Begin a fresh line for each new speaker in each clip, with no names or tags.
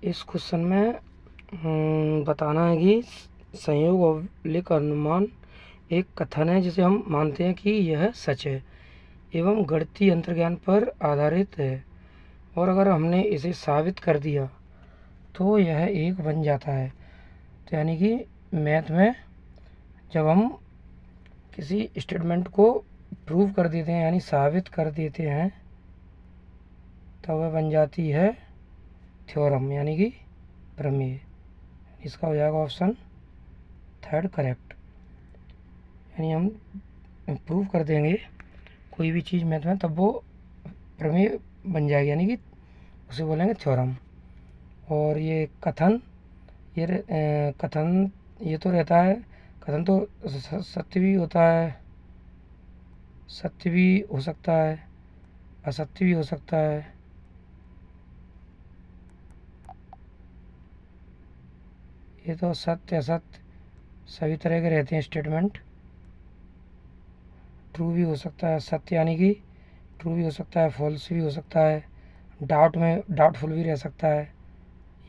इस क्वेश्चन में बताना है कि संयोग अवलिक अनुमान एक कथन है जिसे हम मानते हैं कि यह सच है एवं गणितीय अंतर्ज्ञान पर आधारित है, और अगर हमने इसे साबित कर दिया तो यह एक बन जाता है। तो यानी कि मैथ में जब हम किसी स्टेटमेंट को प्रूव कर देते हैं यानी साबित कर देते हैं तो वह बन जाती है थ्योरम यानी कि प्रमेय। इसका हो जाएगा ऑप्शन थर्ड करेक्ट। यानी हम प्रूव कर देंगे कोई भी चीज़ मैथ में तब वो प्रमेय बन जाएगी, यानी कि उसे बोलेंगे थ्योरम। और ये कथन ये तो रहता है, कथन तो सत्य भी होता है, सत्य भी हो सकता है, असत्य भी हो सकता है। ये तो सत्य असत्य सभी तरह के रहते हैं स्टेटमेंट। ट्रू भी हो सकता है, सत्य यानी कि ट्रू भी हो सकता है, फॉल्स भी हो सकता है, डाउटफुल भी रह सकता है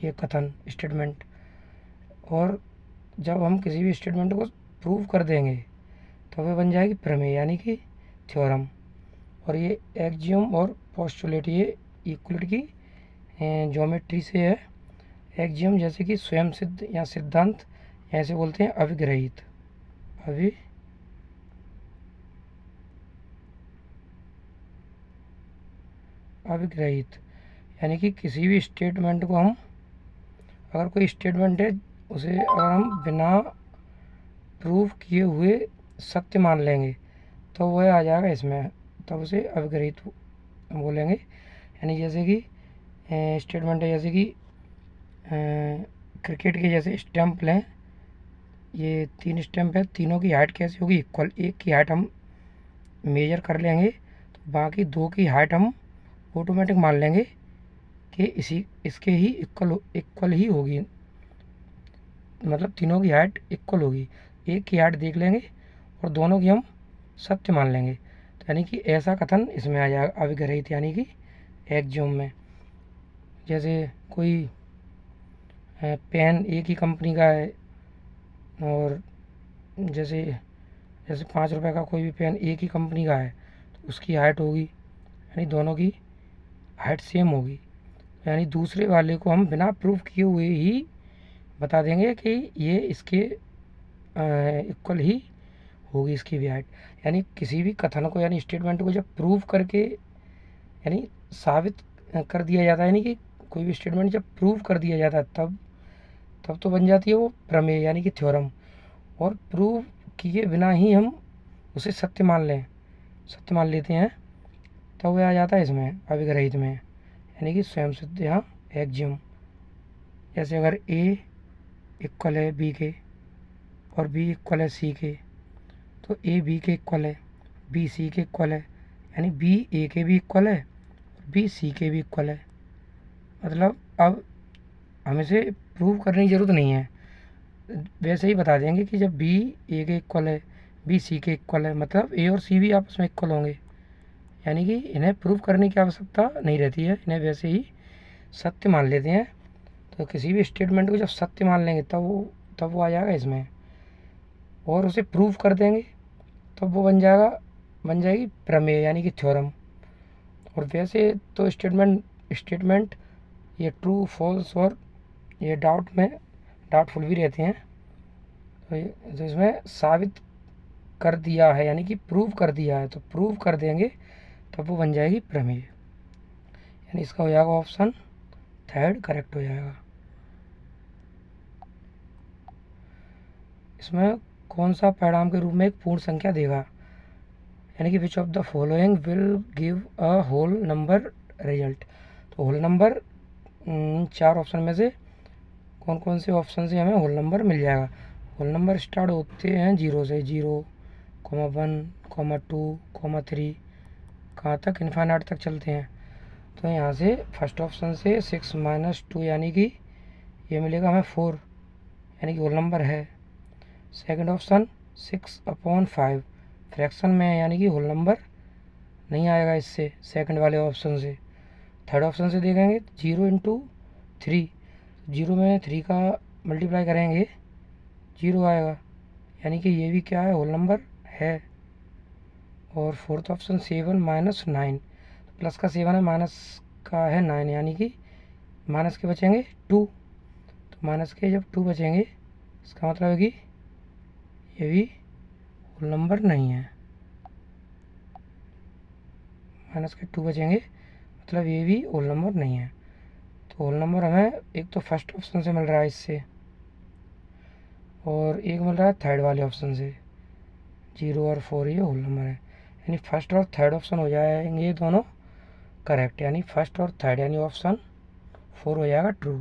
ये कथन स्टेटमेंट। और जब हम किसी भी स्टेटमेंट को प्रूव कर देंगे तो वह बन जाएगी प्रमेय यानी कि थ्योरम। और ये एक्जियम और पोस्टुलेट ये इक्वलिटी की ज्योमेट्री से है। एक्जियम जैसे कि स्वयं सिद्ध या सिद्धांत, ऐसे बोलते हैं अभिग्रहित अभिग्रहित यानी कि किसी भी स्टेटमेंट को हम, अगर कोई स्टेटमेंट है उसे अगर हम बिना प्रूव किए हुए सत्य मान लेंगे तो वह आ जाएगा इसमें, तब उसे अभिग्रहित बोलेंगे। यानी जैसे कि स्टेटमेंट है जैसे कि क्रिकेट के जैसे स्टंप लें, ये 3 स्टंप है, तीनों की हाइट कैसी होगी इक्वल। एक की हाइट हम मेजर कर लेंगे तो बाकी 2 की हाइट हम ऑटोमेटिक मान लेंगे कि इसके ही इक्वल ही होगी, मतलब तीनों की हाइट इक्वल होगी। एक की हाइट देख लेंगे और दोनों की हम सत्य मान लेंगे। तो यानी कि ऐसा कथन इसमें आ जाएगा अभिग्रहित यानी कि एक्जियम में। जैसे कोई पेन एक ही कंपनी का है और जैसे 5 रुपये का कोई भी पेन एक ही कंपनी का है तो उसकी हाइट होगी, यानी दोनों की हाइट सेम होगी। यानी दूसरे वाले को हम बिना प्रूफ किए हुए ही बता देंगे कि ये इसके इक्वल ही होगी इसकी भी हाइट। यानी किसी भी कथन को यानी स्टेटमेंट को जब प्रूव करके यानी साबित कर दिया जाता है, यानी कि कोई भी स्टेटमेंट जब प्रूव कर दिया जाता है तब तो बन जाती है वो प्रमेय यानी कि थ्योरम। और प्रूव किए बिना ही हम उसे सत्य मान लेते हैं तो वह आ जाता है इसमें अभिग्रहित में, यानी कि स्वयं सिद्ध या एक्जियम। जैसे अगर ए इक्वल है बी के और बी इक्वल है सी के तो ए बी के इक्वल है, बी सी के इक्वल है, यानी बी ए के भी इक्वल है और बी सी के भी इक्वल है। मतलब अब हमें इसे प्रूव करने की ज़रूरत नहीं है, वैसे ही बता देंगे कि जब बी ए के इक्वल है बी सी के इक्वल है मतलब ए और सी भी आपस में इक्वल होंगे। यानी कि इन्हें प्रूव करने की आवश्यकता नहीं रहती है, इन्हें वैसे ही सत्य मान लेते हैं। तो किसी भी स्टेटमेंट को जब सत्य मान लेंगे तब वो आ जाएगा इसमें, और उसे प्रूव कर देंगे तब वो बन जाएगी प्रमेय यानी कि थ्योरम। और वैसे तो स्टेटमेंट ये ट्रू फॉल्स और ये डाउटफुल भी रहते हैं। तो इसमें साबित कर दिया है यानी कि प्रूव कर दिया है तो प्रूव कर देंगे तब वो बन जाएगी प्रमेय। यानी इसका हो जाएगा ऑप्शन थर्ड करेक्ट हो जाएगा। इसमें कौन सा परिणाम के रूप में एक पूर्ण संख्या देगा, यानी कि which of the following will give a whole number result. तो होल नंबर 4 ऑप्शन में से कौन कौन से ऑप्शन से हमें होल नंबर मिल जाएगा। होल नंबर स्टार्ट होते हैं 0 से, 0, 1, 2, 3, कहाँ तक इन्फाइनाइट तक चलते हैं। तो यहाँ से फर्स्ट ऑप्शन से 6 - 2 यानी कि ये मिलेगा हमें 4, यानी कि होल नंबर है। सेकंड ऑप्शन 6/5 फ्रैक्शन में है यानी कि होल नंबर नहीं आएगा इससे, सेकंड वाले ऑप्शन से। थर्ड ऑप्शन से देखेंगे 0 × 3 जीरो में 3 का मल्टीप्लाई करेंगे 0 आएगा, यानी कि ये भी क्या है, होल नंबर है। और फोर्थ ऑप्शन 7 माइनस 9, प्लस का 7 है, माइनस का है 9, यानी कि माइनस के बचेंगे 2। तो माइनस के जब 2 बचेंगे इसका मतलब है कि ये भी होल नंबर नहीं है। माइनस के 2 बचेंगे मतलब ये भी होल नंबर नहीं है। तो होल नंबर हमें एक तो फर्स्ट ऑप्शन से मिल रहा है इससे, और एक मिल रहा है थर्ड वाले ऑप्शन से। 0 और 4 ये होल नंबर है, यानी फर्स्ट और थर्ड ऑप्शन हो जाएंगे दोनों करेक्ट, यानी फर्स्ट और थर्ड, यानी ऑप्शन 4 हो जाएगा ट्रू।